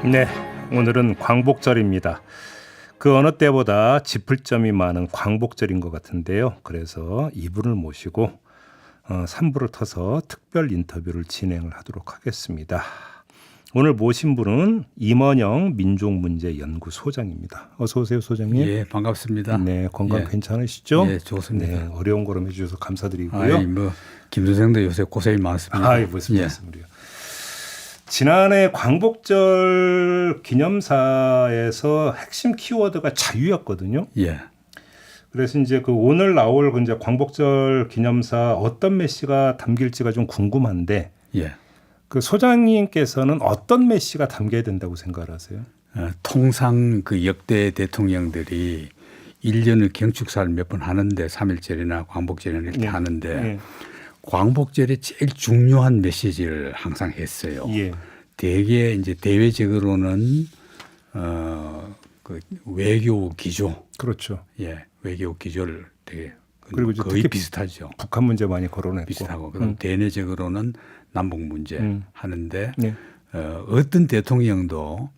네, 오늘은 광복절입니다. 그 어느 때보다 짚을 점이 많은 광복절인 것 같은데요. 그래서 이분을 모시고 3부를 터서 특별 인터뷰를 진행을 하도록 하겠습니다. 오늘 모신 분은 임원영 민족문제연구소장입니다. 어서 오세요, 소장님. 예, 반갑습니다. 네, 건강 예. 괜찮으시죠? 예, 좋습니다. 네, 어려운 걸음 해주셔서 감사드리고요. 김 선생도 요새 고생이 많습니다. 무슨 말씀을요. 지난해 광복절 기념사에서 핵심 키워드가 자유였거든요. 예. 그래서 이제 그 오늘 나올 이제 광복절 기념사 어떤 메시가 담길지가 좀 궁금한데, 예. 그 소장님께서는 어떤 메시가 담겨야 된다고 생각하세요? 통상 그 역대 대통령들이 1년을 경축사를 몇 번 하는데 3.1절이나 광복절이나 이렇게 하는데 광복절에 제일 중요한 메시지를 항상 했어요. 예. 대개 이제 대외적으로는 그 외교 기조. 그렇죠. 예, 외교 기조를 되게 그리고 이제 거의 비슷하죠. 북한 문제 많이 거론했고. 비슷하고 그럼 대내적으로는 남북 문제 하는데 네. 어떤 대통령도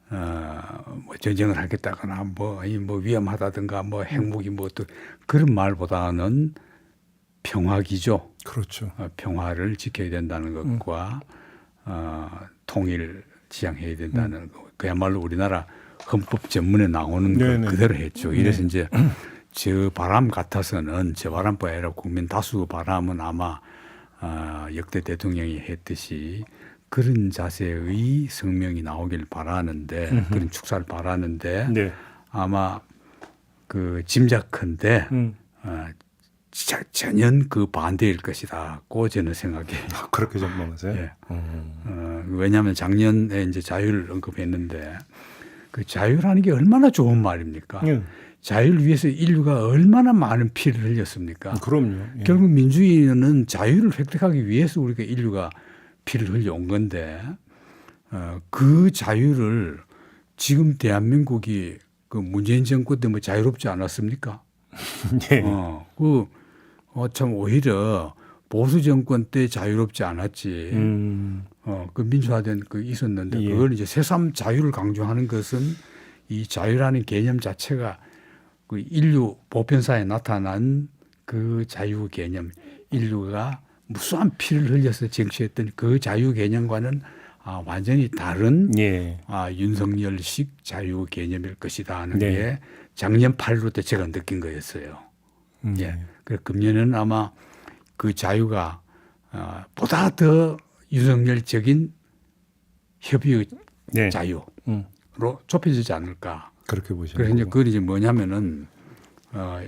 뭐 전쟁을 하겠다거나 뭐 위험하다든가 뭐 핵무기 뭐 또 그런 말보다는 평화기조. 그렇죠. 평화를 지켜야 된다는 것과 통일 지향해야 된다는 것. 그야말로 우리나라 헌법 전문에 나오는 걸 그대로 했죠. 이래서 이제 저 바람 같아서는 저 바람뿐 아니라 국민 다수 바람은 아마 역대 대통령이 했듯이 그런 자세의 성명이 나오길 바라는데 그런 축사를 바라는데 아마 그 짐작컨대 전혀 그 반대일 것이다고 저는 생각해요. 그렇게 전망하세요? 예. 왜냐하면 작년에 이제 자유를 언급했는데 그 자유라는 게 얼마나 좋은 말입니까? 자유를 위해서 인류가 얼마나 많은 피를 흘렸습니까? 그럼요. 예. 결국 민주주의는 자유를 획득하기 위해서 우리가 인류가 피를 흘려온 건데 그 자유를 지금 대한민국이 그 문재인 정권 때 뭐 자유롭지 않았습니까? 예. 참 오히려 보수 정권 때 자유롭지 않았지. 그 민주화된 그 있었는데 그걸 이제 새삼 자유를 강조하는 것은 이 자유라는 개념 자체가 그 인류 보편사에 나타난 그 자유 개념, 인류가 무수한 피를 흘려서 쟁취했던 그 자유 개념과는 완전히 다른 윤석열식 자유 개념일 것이다 하는 게 작년 8.15 때 제가 느낀 거였어요. 그래서 금년에는 아마 그 자유가 보다 더 윤석열적인 협의의 자유로 좁혀지지 않을까. 그렇게 보시는 그래서 이제 그건 이제 뭐냐면은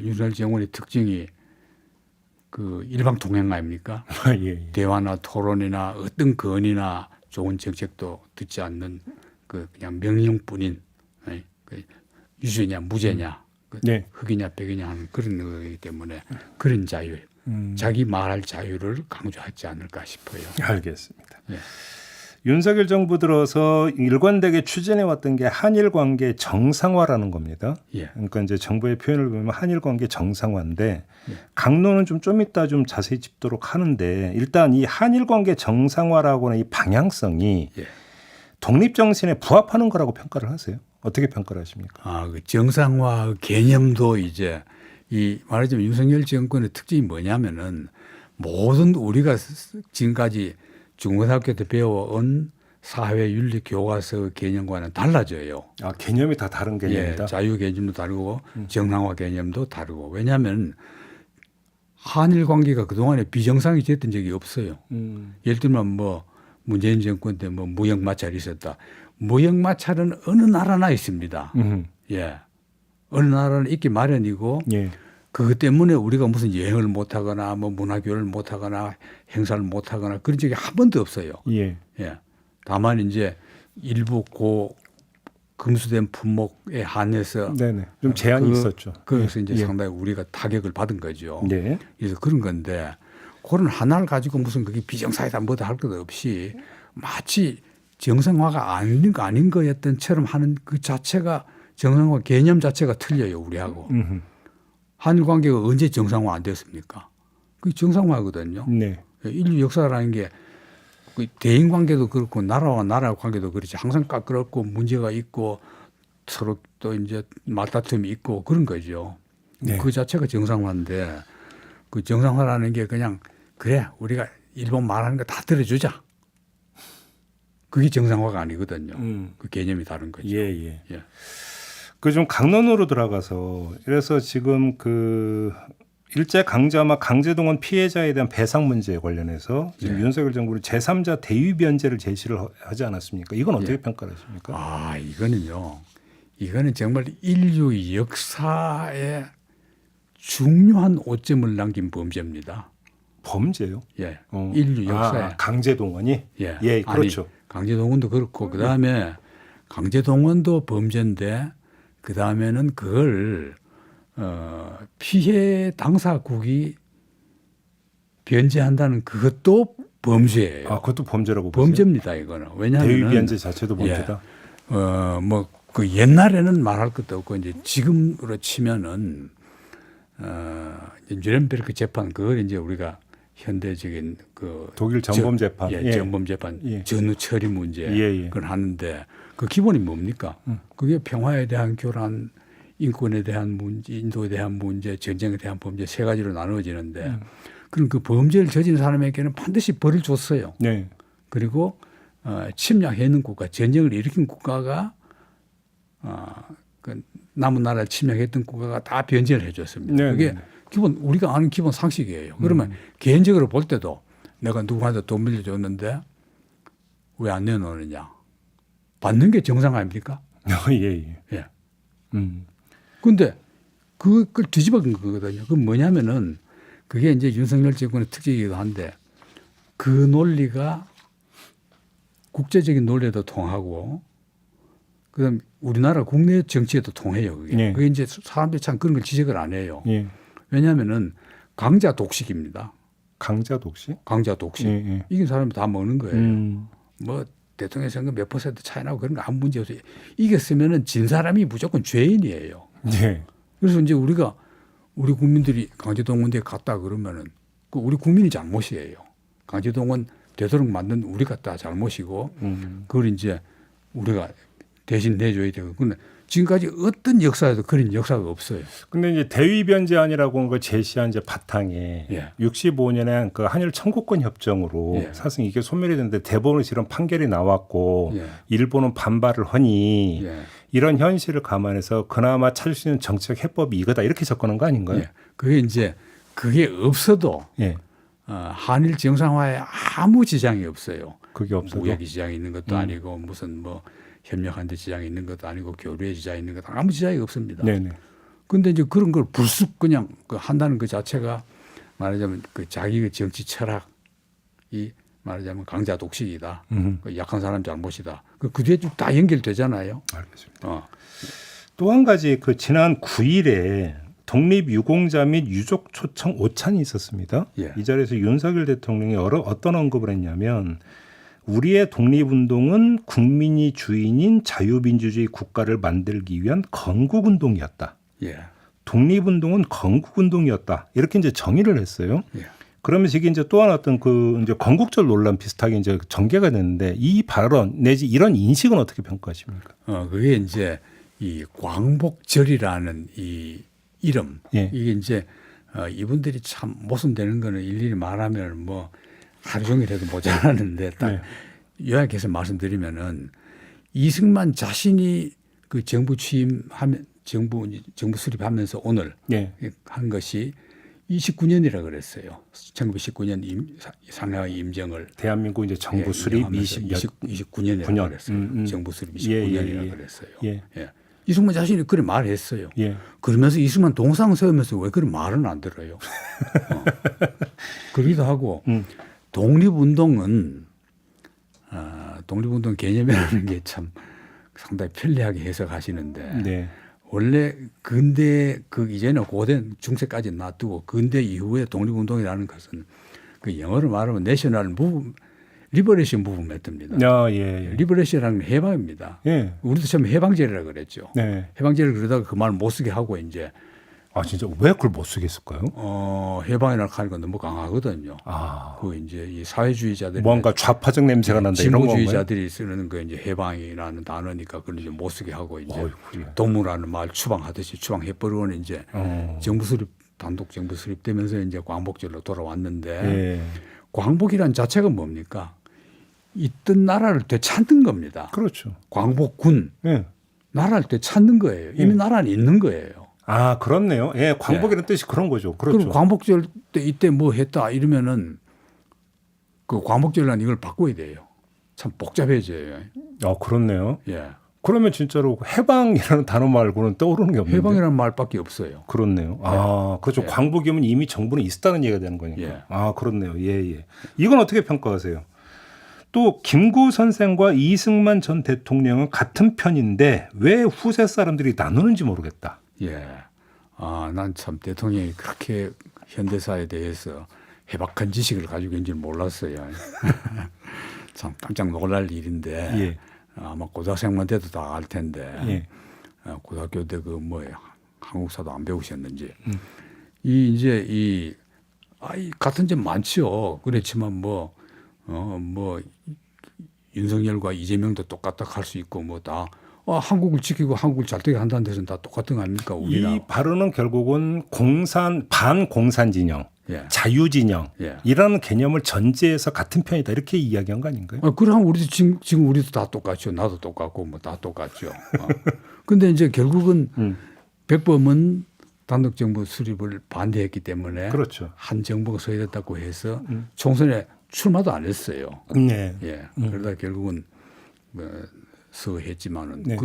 윤석열 정권의 특징이 그 일방통행 아닙니까? 대화나 토론이나 어떤 건의나 좋은 정책도 듣지 않는 그 그냥 명령뿐인 그 유죄냐 무죄냐 흑이냐 백이냐 하는 그런 거이기 때문에 그런 자유, 자기 말할 자유를 강조하지 않을까 싶어요. 알겠습니다. 윤석열 정부 들어서 일관되게 추진해왔던 게 한일 관계 정상화라는 겁니다. 그러니까 이제 정부의 표현을 보면 한일 관계 정상화인데 강론은 좀 이따 좀 자세히 짚도록 하는데 일단 이 한일 관계 정상화라고 하는 이 방향성이 독립 정신에 부합하는 거라고 평가를 하세요. 어떻게 평가를 하십니까? 그 정상화 개념도 이제 이 말하자면 윤석열 정권의 특징이 뭐냐면은 모든 우리가 지금까지 중고등학교 때 배워온 사회윤리 교과서 개념과는 달라져요. 개념이 다 다른 개념이다. 자유 개념도 다르고 정상화 개념도 다르고. 왜냐하면 한일 관계가 그동안에 비정상이 됐던 적이 없어요. 예를 들면 뭐 문재인 정권 때 뭐 무역 마찰이 있었다. 무역 마찰은 어느 나라나 있습니다. 어느 나라는 있기 마련이고 그것 때문에 우리가 무슨 여행을 못 하거나 뭐 문화교류를 못 하거나 행사를 못 하거나 그런 적이 한 번도 없어요. 다만 이제 일부 금수된 품목에 한해서 좀 제한이 있었죠. 그래서 이제 상당히 우리가 타격을 받은 거죠. 그래서 그런 건데 그런 하나를 가지고 무슨 그게 비정상이다 뭐다 할 것 없이 마치 정상화가 아닌 거였던 처럼 하는 그 자체가 정상화 개념 자체가 틀려요 우리하고. 한일 관계가 언제 정상화 안 됐습니까? 그게 정상화거든요. 인류 역사라는 게 그 대인 관계도 그렇고 나라와 나라 관계도 그렇지 항상 까끌었고 문제가 있고 서로 또 이제 말다툼이 있고 그런 거죠. 네. 그 자체가 정상화인데 그 정상화라는 게 그냥 그래 우리가 일본 말하는 거 다 들어주자. 그게 정상화가 아니거든요. 그 개념이 다른 거죠. 예. 예. 그 좀 강론으로 들어가서 이래서 지금 그 일제 강점화 강제동원 피해자에 대한 배상 문제에 관련해서 지금 윤석열 정부는 제3자 대위 변제를 제시를 하지 않았습니까? 이건 어떻게 평가하십니까? 아 이거는 정말 인류 역사에 중요한 오점을 남긴 범죄입니다. 범죄요? 예, 인류 역사에 강제동원이 그렇죠. 아니, 강제동원도 그렇고 그 다음에 강제동원도 범죄인데 그 다음에는 그걸 피해 당사국이 변제한다는 그것도 범죄예요. 그것도 범죄라고 보세요? 범죄입니다 이거는. 왜냐하면 대위 변제 자체도 범죄다. 뭐 그 옛날에는 말할 것도 없고 이제 지금으로 치면은 뉴렌베르크 재판 그걸 이제 우리가 현대적인 그 독일 전범 재판, 전범 재판 전후 처리 문제 그걸 하는데 그 기본이 뭡니까? 그게 평화에 대한 교란, 인권에 대한 문제, 인도에 대한 문제, 전쟁에 대한 범죄 세 가지로 나누어지는데 그럼 그 범죄를 저지른 사람에게는 반드시 벌을 줬어요. 네. 그리고 침략해 있는 국가, 전쟁을 일으킨 국가가 그 남은 나라를 침략했던 국가가 다 변제를 해줬습니다. 그게 기본 우리가 아는 기본 상식이에요. 그러면 개인적으로 볼 때도 내가 누구한테 돈 빌려줬는데 왜 안 내놓느냐? 받는 게 정상 아닙니까? 예. 그런데 그걸 뒤집어진 거거든요. 그건 뭐냐면은 그게 이제 윤석열 정권의 특징이기도 한데 그 논리가 국제적인 논리에도 통하고 그다음 우리나라 국내 정치에도 통해요. 그게 이제 사람들이 참 그런 걸 지적을 안 해요. 왜냐하면은 강자 독식입니다. 강자 독식? 강자 독식. 이긴 사람이 다 먹는 거예요. 뭐 대통령 선거 몇 퍼센트 차이 나고 그런 거 아무 문제 없어요. 이겼으면은 진 사람이 무조건 죄인이에요. 그래서 이제 우리 국민들이 강제동원대에 갔다 그러면은 그 우리 국민이 잘못이에요. 강제동원 되도록 만든 우리가 다 잘못이고 그걸 이제 우리가 대신 내줘야 되고. 근데 지금까지 어떤 역사에도 그런 역사가 없어요. 근데 이제 대위 변제안이라고 하는 걸 제시한 이제 바탕에 65년에 그 한일 청구권 협정으로 사실 이게 소멸이 됐는데 대법원에서 이런 판결이 나왔고 일본은 반발을 하니 이런 현실을 감안해서 그나마 찾을 수 있는 정책 해법이 이거다 이렇게 접근한 거 아닌가요? 그게 이제 그게 없어도 한일 정상화에 아무 지장이 없어요. 그게 없어도 무역이 지장이 있는 것도 아니고 무슨 뭐 협력하는 데 지장이 있는 것도 아니고 교류에 지장이 있는 것도 아무 지장이 없습니다. 그런데 이제 그런 걸 불쑥 그냥 한다는 그 자체가 말하자면 그 자기의 정치 철학이 말하자면 강자 독식이다. 그 약한 사람 잘못이다. 그 뒤에 쭉 다 연결되잖아요. 알겠습니다. 또 한 가지 그 지난 9일에 독립유공자 및 유족 초청 오찬이 있었습니다. 이 자리에서 윤석열 대통령이 어떤 언급을 했냐면 우리의 독립운동은 국민이 주인인 자유민주주의 국가를 만들기 위한 건국운동이었다. 독립운동은 건국운동이었다. 이렇게 이제 정의를 했어요. 그러면서 이게 이제 또 하나 어떤 그 이제 건국절 논란 비슷하게 이제 전개가 됐는데 이 발언 내지 이런 인식은 어떻게 평가하십니까? 그게 이제 이 광복절이라는 이 이름 이게 이제 이분들이 참 모순되는 거는 일일이 말하면 뭐 하루 종일 해도 모자라는데 딱 요약해서 말씀드리면은 이승만 자신이 그 정부 취임하면 정부 수립하면서 오늘 한 것이 29년이라 그랬어요. 1919년 상하이 임정을 대한민국 이제 정부 수립 29년이라고 그랬어요. 정부 수립 29년이라고 그랬어요. 이승만 자신이 그래 말했어요. 그러면서 이승만 동상 세우면서 왜 그런 말은 안 들어요. 그러기도 하고 독립운동 개념이라는 게 참 상당히 편리하게 해석하시는데 원래 근대 그 이전에 고대 중세까지 놔두고 근대 이후에 독립운동이라는 것은 그 영어로 말하면 내셔널 리버레이션 무브먼트입니다. 리버레이션이라는 건 해방입니다. 우리도 처음에 해방제라고 그랬죠. 해방제를 그러다가 그 말 못 쓰게 하고 이제 아 진짜 왜 그걸 못 쓰겠을까요? 해방이라는 칼이 너무 강하거든요. 아, 그 이제 이 사회주의자들이 뭔가 좌파적 냄새가 난다 이런 건가요? 진보주의자들이 쓰는 거 이제 해방이라는 단어니까 그걸 이제 못 쓰게 하고 이제 어이구, 동무라는 말 추방하듯이 추방해버리고는 이제 정부 수립 단독 정부 수립되면서 이제 광복절로 돌아왔는데 예. 광복이란 자체가 뭡니까? 있던 나라를 되찾는 겁니다. 그렇죠. 광복군 예. 나라를 되찾는 거예요. 이미 나라는 있는 거예요. 아 그렇네요. 예, 광복이라는 뜻이 그런 거죠. 그렇죠. 그럼 광복절 때 이때 뭐 했다 이러면은 그 광복절날 이걸 바꿔야 돼요. 참 복잡해져요. 그렇네요. 예. 그러면 진짜로 해방이라는 단어 말고는 떠오르는 게 없는데. 해방이라는 말밖에 없어요. 그렇네요. 아, 그렇죠. 예. 광복이면 이미 정부는 있었다는 얘기가 되는 거니까. 예. 아, 그렇네요. 예, 예. 이건 어떻게 평가하세요? 또 김구 선생과 이승만 전 대통령은 같은 편인데 왜 후세 사람들이 나누는지 모르겠다. 예. 난 참 대통령이 그렇게 현대사에 대해서 해박한 지식을 가지고 있는지 몰랐어요. 참 깜짝 놀랄 일인데 예. 아마 고등학생만 돼도 다 알 텐데 예. 고등학교 때 그 뭐예요 한국사도 안 배우셨는지 이 같은 점 많지요. 그렇지만 뭐 윤석열과 이재명도 똑같다 할 수 있고 뭐 다 한국을 지키고 한국을 잘 되게 한다는 데서는 다 똑같은 거 아닙니까? 우리나라. 이 발언은 결국은 반공산 진영, 예. 자유 진영 예. 이라는 개념을 전제해서 같은 편이다 이렇게 이야기한 거 아닌가요? 그럼 우리도 지금 우리도 다 똑같죠. 나도 똑같고 뭐 다 똑같죠. 근데 이제 결국은 백범은 단독 정부 수립을 반대했기 때문에 그렇죠. 한 정부가 소외됐다고 해서 총선에 출마도 안 했어요. 네. 예. 그러다 결국은 서했지만은 네.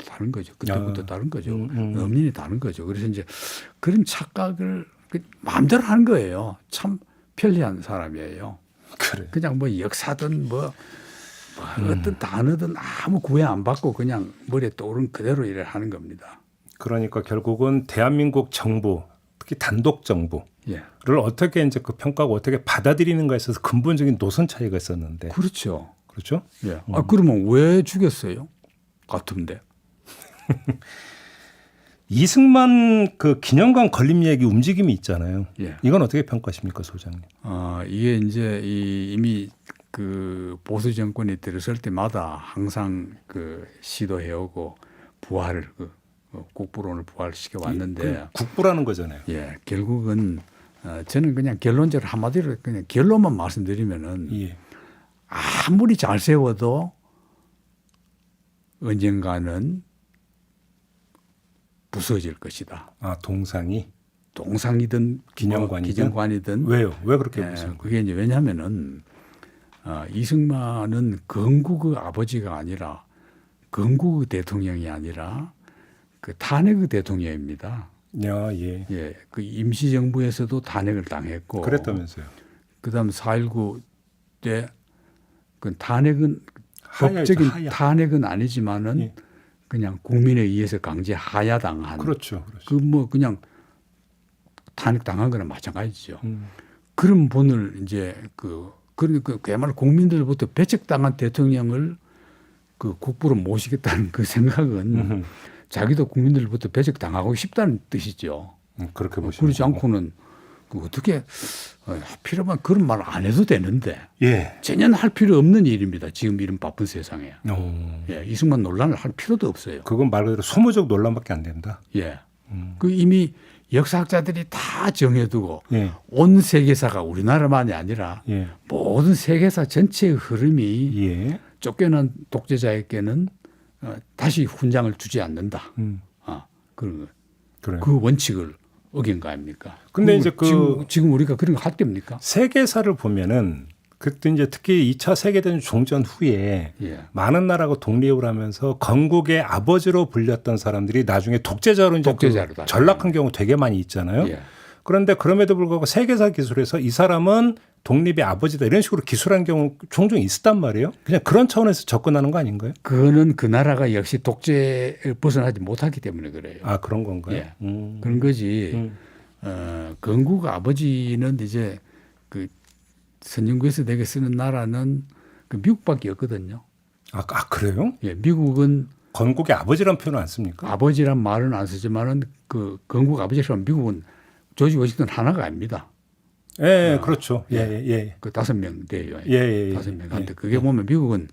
다른 거죠. 그때부터 다른 거죠. 엄연히 다른 거죠. 그래서 이제 그런 착각을 마음대로 하는 거예요. 참 편리한 사람이에요. 그래. 그냥 뭐 역사든 뭐 어떤 단어든 아무 구애 안 받고 그냥 머리에 떠오른 그대로 일을 하는 겁니다. 그러니까 결국은 대한민국 정부, 특히 단독 정부를 예. 어떻게 이제 그 평가하고 어떻게 받아들이는가에 있어서 근본적인 노선 차이가 있었는데. 그렇죠. 그렇죠? 예. 그러면 왜 죽였어요? 같은데. 이승만 그 기념관 건립 얘기 움직임이 있잖아요. 예. 이건 어떻게 평가하십니까, 소장님? 이게 이제 이미 그 보수 정권이 들어설 때마다 항상 그 시도해오고 부활을 국부론을 부활시켜 왔는데 국부라는 거잖아요. 예, 결국은 저는 그냥 결론적으로 한마디로 그냥 결론만 말씀드리면은 예. 아무리 잘 세워도 언젠가는 부서질 것이다. 동상이 동상이든 기념관이든 왜요? 왜 그렇게 보세요? 그게 이제 왜냐하면은 이승만은 건국의 아버지가 아니라 건국의 대통령이 아니라 그 탄핵의 대통령입니다. 예. 예, 그 임시정부에서도 탄핵을 당했고. 그랬다면서요? 그다음 4.19 때 그 탄핵은 법적인 탄핵은 아니지만은 예. 그냥 국민에 의해서 강제 하야당한. 그렇죠. 그 뭐 그냥 탄핵 당한 거나 마찬가지죠. 그런 분을 이제 그러니까 그야말로 국민들부터 배척당한 대통령을 그 국부로 모시겠다는 그 생각은 자기도 국민들부터 배척당하고 싶다는 뜻이죠. 그렇게 보시면 그렇지 않고는 어떻게 필요하면 그런 말 안 해도 되는데 예. 전혀 할 필요 없는 일입니다. 지금 이런 바쁜 세상에. 예, 이승만 논란을 할 필요도 없어요. 그건 말 그대로 소모적 논란밖에 안 된다. 예. 그 이미 역사학자들이 다 정해두고 예. 온 세계사가 우리나라만이 아니라 예. 모든 세계사 전체의 흐름이 예. 쫓겨난 독재자에게는 다시 훈장을 주지 않는다. 그런 그래요. 그 원칙을 어긴 거 아닙니까? 근데 이제 지금 우리가 그런 거 할 때입니까? 세계사를 보면은 그때 이제 특히 2차 세계대전 종전 후에 예. 많은 나라가 독립을 하면서 건국의 아버지로 불렸던 사람들이 나중에 독재자로 이제 전락한 경우 되게 많이 있잖아요. 예. 그런데 그럼에도 불구하고 세계사 기술에서 이 사람은 독립의 아버지다 이런 식으로 기술한 경우 종종 있었단 말이에요. 그냥 그런 차원에서 접근하는 거 아닌가요? 그거는 그 나라가 역시 독재를 벗어나지 못하기 때문에 그래요. 그런 건가요? 예. 그런 거지. 건국 아버지는 이제 그 선진국에서 되게 쓰는 나라는 그 미국밖에 없거든요. 그래요? 예, 미국은 건국의 아버지란 표현은 안 씁니까? 아버지란 말은 안 쓰지만은 그 건국 아버지라면 미국은 조지 워싱턴 하나가 아닙니다. 예, 그렇죠. 예, 예, 예. 그 5명 돼요. 예, 예, 예. 5명 한데 그게 보면 미국은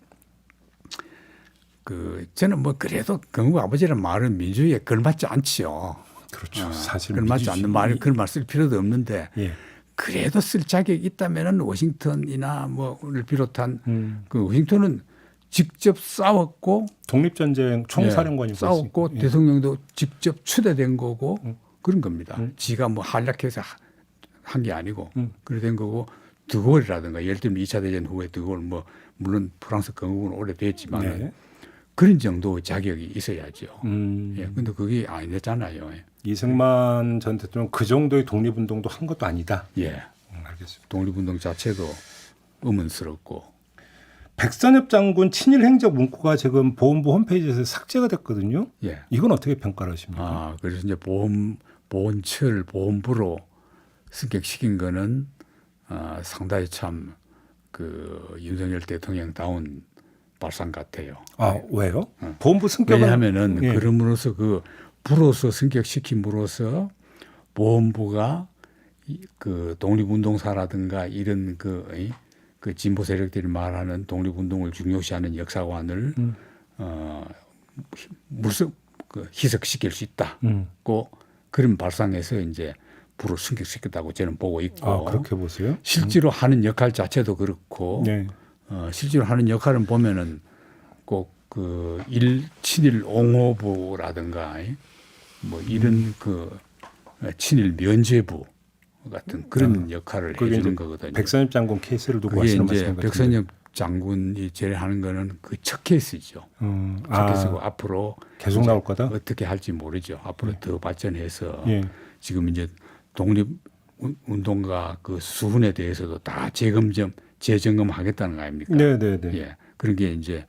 그 저는 뭐 그래도 건국 아버지란 말은 민주주의에 걸맞지 않지요. 그렇죠. 사실 걸맞지 않는 말 그런 말 쓸 필요도 없는데 예. 그래도 쓸 자격이 있다면은 워싱턴이나 뭐를 비롯한 그 워싱턴은 직접 싸웠고 독립전쟁 총사령관이고 싸웠고 예. 대통령도 직접 추대된 거고 그런 겁니다. 지가 뭐 한략해서 한 게 아니고 그래 된 거고 드골이라든가 예를 들면 2차 대전 후에 드골 뭐 물론 프랑스 건국은 오래됐지만 네. 그런 정도의 자격이 있어야죠. 예, 근데 그게 안 됐잖아요. 이승만 전 대통령 그 정도의 독립운동도 한 것도 아니다. 예, 알겠습니다. 독립운동 자체도 의문스럽고. 백선엽 장군 친일 행적 문구가 지금 보훈부 홈페이지에서 삭제가 됐거든요. 예. 이건 어떻게 평가를 하십니까? 아, 그래서 이제 보훈처를 보훈부로 승격시킨 거는 상당히 참 그 윤석열 대통령다운 발상 같아요. 아, 왜요? 보훈부 승격은 왜냐하면은 예. 그럼으로써 그 부로서 승격시킴으로써 보훈부가 그 독립운동사라든가 이런 그 진보 세력들이 말하는 독립운동을 중요시하는 역사관을 희석시킬 수 있다고 그런 발상에서 이제 부로 승격시켰다고 저는 보고 있고. 아, 그렇게 보세요? 실제로 하는 역할 자체도 그렇고 네. 실제로 하는 역할은 보면은 꼭 그 친일 옹호부라든가 뭐 이런 그 친일 면제부 같은 그런 역할을 해주는 거거든요. 백선엽 장군 케이스를 두고 그게 하시는 이제 말씀 같은데. 백선엽 장군이 제하는 거는 그 첫 케이스죠. 첫 케이스고 앞으로 계속 나올 거다. 어떻게 할지 모르죠. 앞으로 더 발전해서 예. 지금 이제 독립운동가 그 수훈에 대해서도 다 재점검하겠다는 거 아닙니까? 네, 네, 네. 예. 그런 게 이제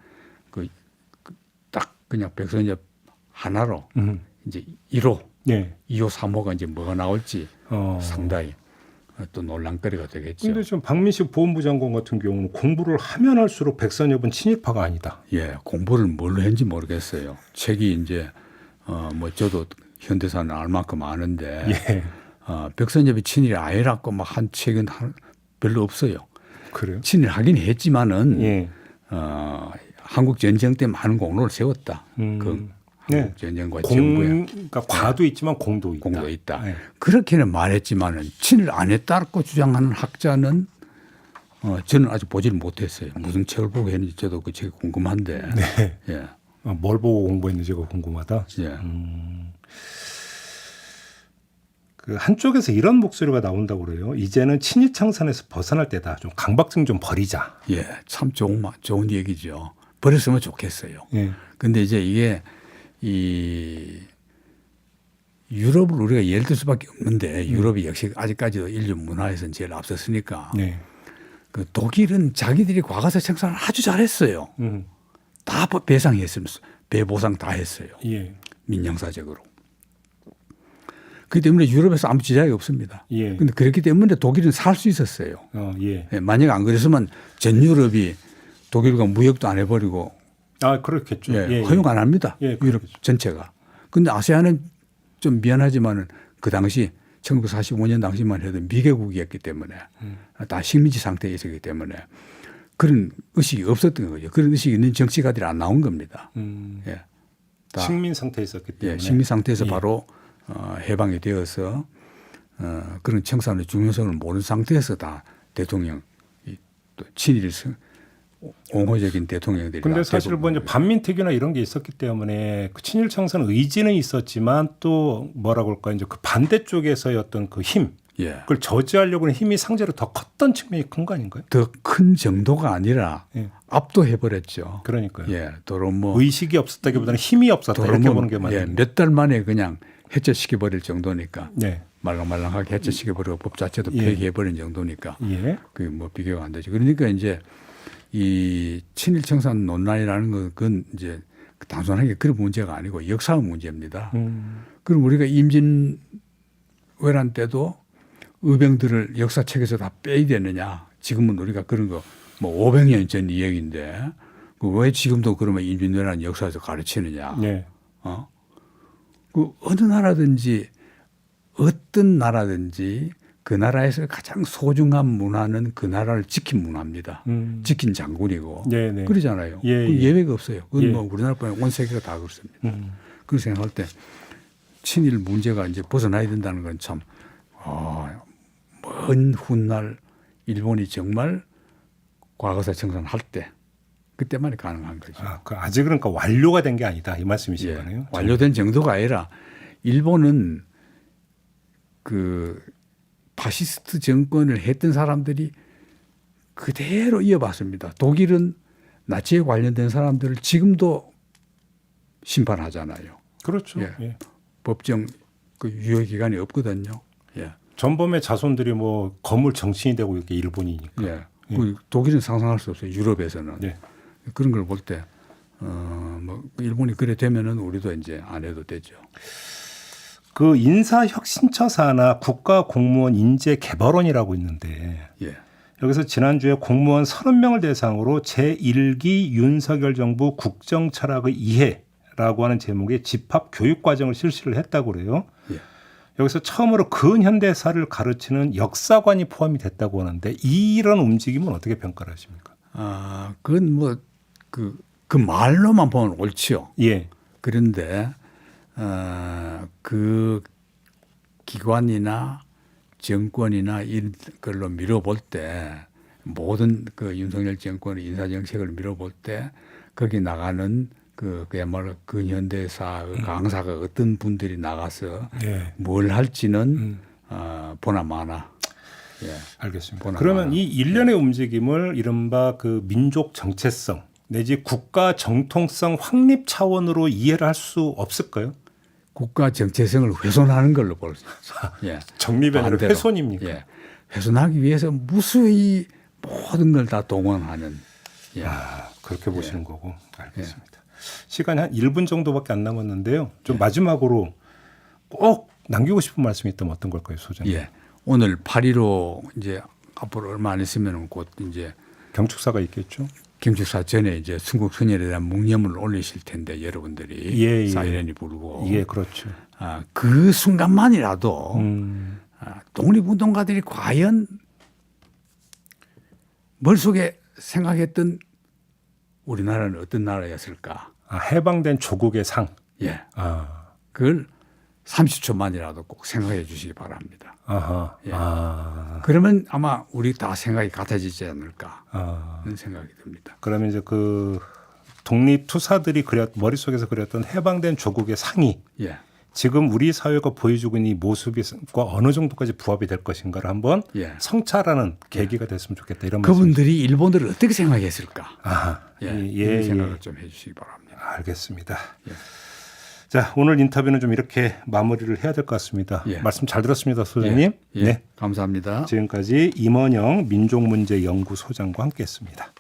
딱 그냥 백선엽 하나로 이제 1호, 네. 2호, 3호가 이제 뭐가 나올지 상당히 또 논란거리가 되겠죠. 그런데 지금 박민식 보훈부 장관 같은 경우는 공부를 하면 할수록 백선엽은 친일파가 아니다. 예, 공부를 뭘로 했는지 모르겠어요. 책이 이제 뭐 저도 현대사는 알 만큼 아는데 예. 백선엽이 친일이 아니라고 막 한 책은 별로 없어요. 그래요? 친일하긴 했지만은 예. 한국 전쟁 때 많은 공로를 세웠다. 그 네. 한국 전쟁과 정부에 그러니까 과도 있지만 공도 있다. 공도 있다. 네. 그렇게는 말했지만은 친일 안 했다고 주장하는 학자는 저는 아직 보지를 못했어요. 무슨 책을 보고 했는지 저도 그 책이 궁금한데. 네. 예. 뭘 보고 공부했는지가 궁금하다. 예. 그 한쪽에서 이런 목소리가 나온다고 그래요. 이제는 친일 청산에서 벗어날 때다. 좀 강박증 좀 버리자. 예, 참 좋은 얘기죠. 버렸으면 좋겠어요. 예. 근데 이제 이게 이 유럽을 우리가 예를 들 수밖에 없는데 유럽이 역시 아직까지도 인류 문화에서는 제일 앞섰으니까 네. 그 독일은 자기들이 과거사 청산을 아주 잘했어요. 다 배상했으면서 배보상 다 했어요. 예. 민영사적으로. 그렇기 때문에 유럽에서 아무 지장이 없습니다. 예. 그런데 그렇기 때문에 독일은 살 수 있었어요. 예. 예, 만약 안 그랬으면 전 유럽이 독일과 무역도 안 해버리고 아, 그렇겠죠. 예, 허용 안 합니다. 예, 유럽 전체가. 그런데 아세안은 좀 미안하지만은 그 당시 1945년 당시만 해도 미개국이었기 때문에 다 식민지 상태에 있었기 때문에 그런 의식이 없었던 거죠. 그런 의식이 있는 정치가들이 안 나온 겁니다. 예. 다 식민 상태에 있었기 때문에. 예, 식민 상태에서 예. 바로 해방이 되어서 그런 청산의 중요성을 모르는 상태에서 다 대통령 또 친일 옹호적인 대통령들이. 근데 사실 뭐 이제 반민특위나 이런 게 있었기 때문에 그 친일 청산 의지는 있었지만 또 뭐라고 할까 이제 그 반대쪽에서의 어떤 그 힘, 예. 그걸 저지하려고 하는 힘이 상대로 더 컸던 측면이 큰 거 아닌가요? 더 큰 정도가 아니라 예. 압도해버렸죠. 그러니까요. 예, 도로 뭐 의식이 없었다기보다는 힘이 없었다 이렇게 보는 게 맞아요. 몇 달 만에 그냥 해체시켜버릴 정도니까 네. 말랑말랑하게 해체시켜버리고 법 자체도 예. 폐기해버린 정도니까 예. 그게 뭐 비교가 안 되죠. 그러니까 이제 이 친일 청산 논란이라는 건 이제 단순하게 그런 문제가 아니고 역사의 문제입니다. 그럼 우리가 임진왜란 때도 의병들을 역사책에서 다 빼야 되느냐? 지금은 우리가 그런 거 뭐 500년 전 이야기인데 왜 지금도 그러면 인민회라는 역사에서 가르치느냐? 네. 그 어느 나라든지 어떤 나라든지 그 나라에서 가장 소중한 문화는 그 나라를 지킨 문화입니다. 지킨 장군이고 네네. 그러잖아요. 예, 그 예. 예외가 없어요. 그건 예. 뭐 우리나라뿐만 온 세계가 다 그렇습니다. 그렇게 생각할 때 친일 문제가 이제 벗어나야 된다는 건 참 먼 훗날 일본이 정말 과거사 청산할 때 그때만이 가능한 거죠. 아직 그러니까 완료가 된 게 아니다 이 말씀이신 예, 거네요. 완료된 정도가 아니라 일본은 그 파시스트 정권을 했던 사람들이 그대로 이어봤습니다. 독일은 나치에 관련된 사람들을 지금도 심판하잖아요. 그렇죠. 예. 예. 법정 그 유효 기간이 없거든요. 예. 전범의 자손들이 뭐 거물 정치인이 되고 이게 일본이니까. 예. 그 독일은 상상할 수 없어요. 유럽에서는 네. 그런 걸 볼 때 뭐 일본이 그래 되면은 우리도 이제 안 해도 되죠. 그 인사혁신처사나 국가공무원 인재개발원이라고 있는데 예. 여기서 지난주에 공무원 30명을 대상으로 제1기 윤석열 정부 국정철학의 이해라고 하는 제목의 집합교육과정을 실시를 했다고 그래요. 예. 여기서 처음으로 근현대사를 가르치는 역사관이 포함이 됐다고 하는데 이런 움직임은 어떻게 평가를 하십니까? 그건 뭐 그 말로만 보면 옳지요. 예. 그런데 그 기관이나 정권이나 이런 걸로 밀어볼 때 모든 그 윤석열 정권의 인사정책을 밀어볼 때 거기 나가는 그야말로 근현대사 강사가 어떤 분들이 나가서 예. 뭘 할지는 보나 마나. 예. 알겠습니다. 보나 그러면 마나. 이 일련의 움직임을 이른바 그 민족 정체성 내지 국가 정통성 확립 차원으로 이해를 할 수 없을까요? 국가 정체성을 훼손하는 걸로 볼 수 있어요. 예. 정립이 아니라 반대로. 훼손입니까? 예. 훼손하기 위해서 무수히 모든 걸 다 동원하는. 예. 그렇게 보시는 거고. 알겠습니다. 시간이 한 1분 정도밖에 안 남았는데요. 좀 마지막으로 꼭 남기고 싶은 말씀이 있다면 어떤 걸까요, 소장님? 예. 오늘 8.15 이제 앞으로 얼마 안 있으면 곧 이제 경축사가 있겠죠. 경축사 전에 이제 순국 선열에 대한 묵념을 올리실 텐데 여러분들이 예. 사이렌이 부르고 예, 그렇죠. 그 순간만이라도 독립운동가들이 과연 머릿속에 생각했던 우리나라는 어떤 나라였을까? 해방된 조국의 상. 예. 그걸 30초만이라도 꼭 생각해 주시기 바랍니다. 아하. 예. 그러면 아마 우리 다 생각이 같아지지 않을까 하는 생각이 듭니다. 그러면 이제 그 독립투사들이 머릿속에서 그렸던 해방된 조국의 상이 예. 지금 우리 사회가 보여주고 있는 이 모습과 어느 정도까지 부합이 될 것인가를 한번 예. 성찰하는 계기가 됐으면 좋겠다. 이런 그분들이 일본들을 어떻게 생각했을까? 예. 이런 생각을 좀 해주시기 바랍니다. 알겠습니다. 예. 자, 오늘 인터뷰는 좀 이렇게 마무리를 해야 될 것 같습니다. 예. 말씀 잘 들었습니다, 소장님. 예. 감사합니다. 지금까지 임원영 민족문제연구소장과 함께했습니다.